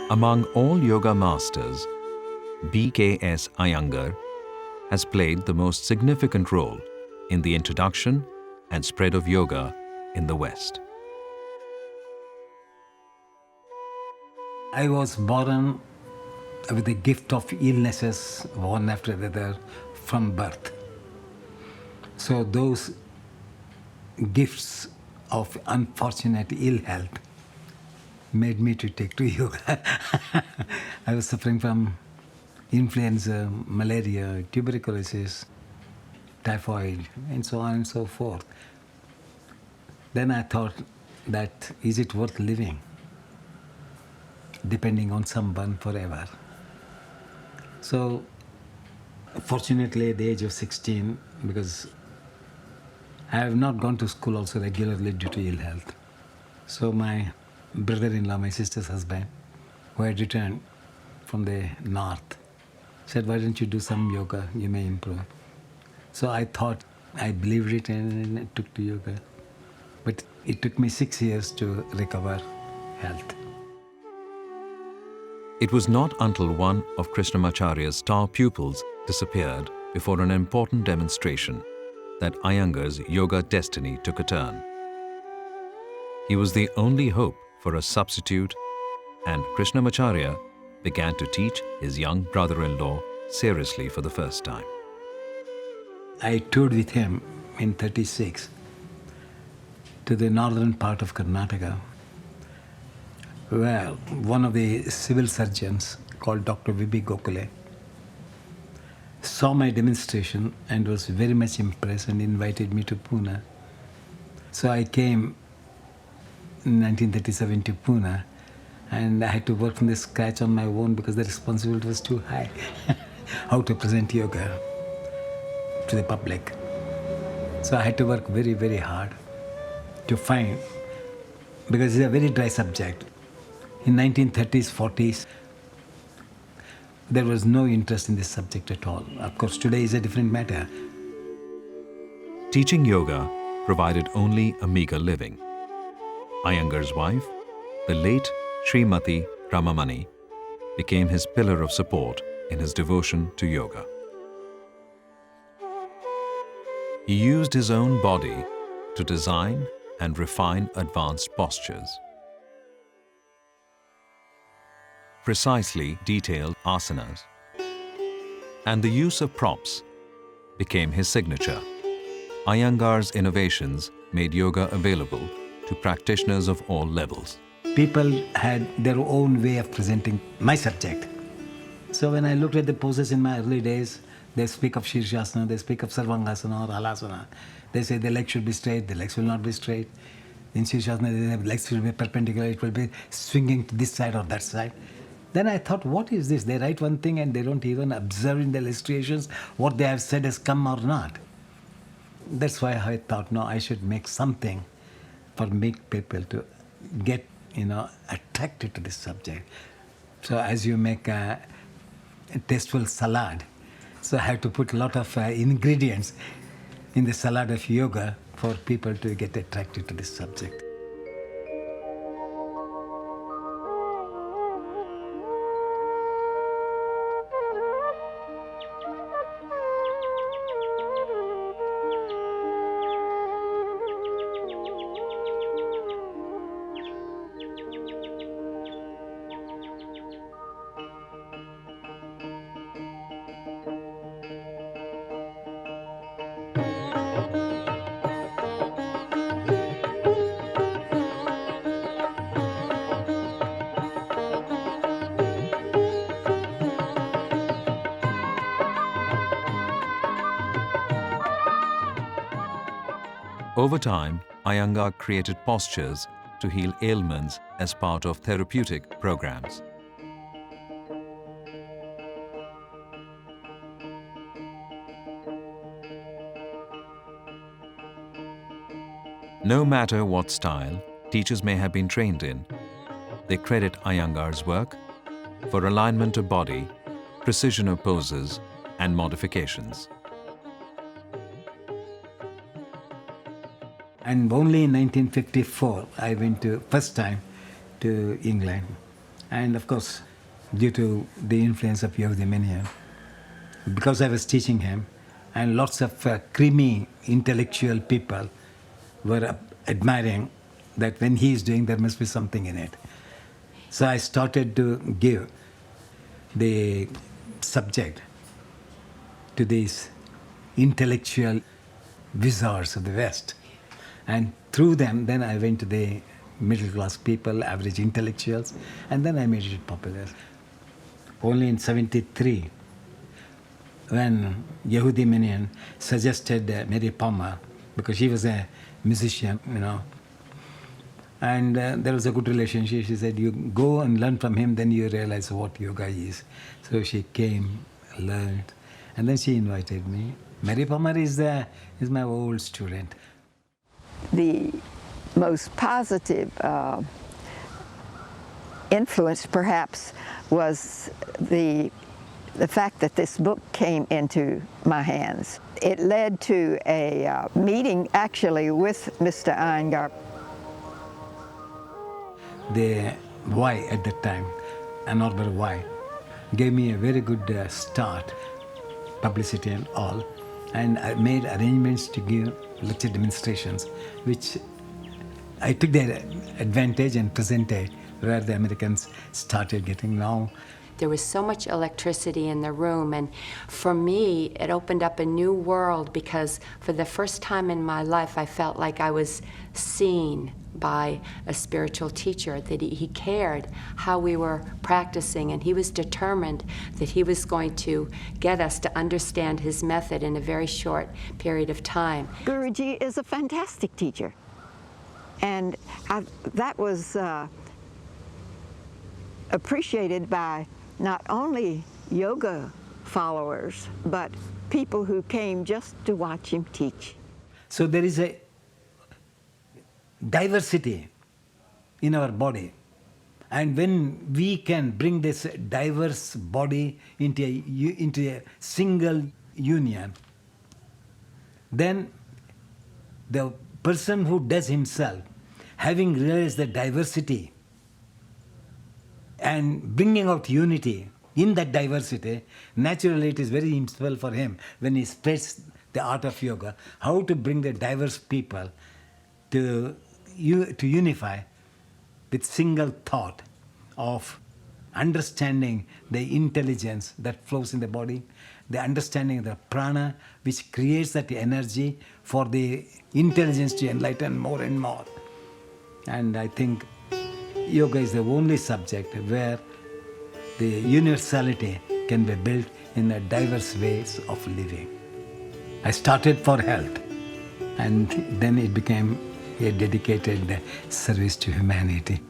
Among all yoga masters, B.K.S Iyengar has played the most significant role in the introduction and spread of yoga in the West. I was born with the gift of illnesses, one after the other, from birth. So those gifts of unfortunate ill health made me to take to yoga. I was suffering from influenza, malaria, tuberculosis, typhoid, and so on and so forth. Then I thought that is it worth living, depending on someone forever? So fortunately at the age of 16, because I have not gone to school also regularly due to ill health. So my brother-in-law, my sister's husband, who had returned from the north, said, why don't you do some yoga, you may improve. So I thought, I believed it and I took to yoga. But it took me 6 years to recover health. It was not until one of Krishnamacharya's star pupils disappeared before an important demonstration that Iyengar's yoga destiny took a turn. He was the only hope for a substitute, and Krishnamacharya began to teach his young brother-in-law seriously for the first time. I toured with him in '36 to the northern part of Karnataka, where one of the civil surgeons called Dr. V.B. Gokhale saw my demonstration and was very much impressed and invited me to Pune. So I came in 1937 to Pune, and I had to work from the scratch on my own because the responsibility was too high. How to present yoga to the public. So I had to work very, very hard to find, because it's a very dry subject. In 1930s, 40s, there was no interest in this subject at all. Of course, today is a different matter. Teaching yoga provided only a meager living. Iyengar's wife, the late Srimati Ramamani, became his pillar of support in his devotion to yoga. He used his own body to design and refine advanced postures. Precisely detailed asanas, and the use of props became his signature. Iyengar's innovations made yoga available to practitioners of all levels. People had their own way of presenting my subject. So when I looked at the poses in my early days, they speak of Shirshasana, they speak of Sarvangasana or Halasana. They say the legs should be straight, the legs will not be straight. In Shirshasana, the legs will be perpendicular, it will be swinging to this side or that side. Then I thought, what is this? They write one thing and they don't even observe in the illustrations what they have said has come or not. That's why I thought, no, I should make something for make people to get, attracted to this subject. So as you make a tasteful salad, so I have to put a lot of ingredients in the salad of yoga for people to get attracted to this subject. Over time, Iyengar created postures to heal ailments as part of therapeutic programs. No matter what style teachers may have been trained in, they credit Iyengar's work for alignment of body, precision of poses, and modifications. And only in 1954, I went first time to England And of course, due to the influence of Yoga Minion, because I was teaching him, and lots of creamy intellectual people were admiring that when he is doing, there must be something in it. So I started to give the subject to these intellectual wizards of the West. And through them, then I went to the middle class people, average intellectuals, and then I made it popular. Only in 73, when Yehudi Minion suggested Mary Palmer, because she was a musician, and there was a good relationship. She said, you go and learn from him, then you realize what yoga is. So she came, learned, and then she invited me. Mary Palmer is my old student. The most positive influence, perhaps, was the fact that this book came into my hands. It led to a meeting, actually, with Mr. Iyengar. The Y at that time, Ann Arbor Y, gave me a very good start, publicity and all, and I made arrangements to give lecture demonstrations, which I took their advantage and presented where the Americans started getting now. There was so much electricity in the room, and for me, it opened up a new world, because for the first time in my life, I felt like I was seen by a spiritual teacher, that he cared how we were practicing, and he was determined that he was going to get us to understand his method in a very short period of time. Guruji is a fantastic teacher, and that was appreciated by not only yoga followers, but people who came just to watch him teach. So there is a diversity in our body. And when we can bring this diverse body into a single union, then the person who does himself, having realized the diversity and bringing out unity in that diversity, naturally it is very useful for him when he spreads the art of yoga, how to bring the diverse people to unify with single thought of understanding the intelligence that flows in the body, the understanding of the prana, which creates that energy for the intelligence to enlighten more and more. And I think yoga is the only subject where the universality can be built in the diverse ways of living. I started for health, and then it became a dedicated service to humanity.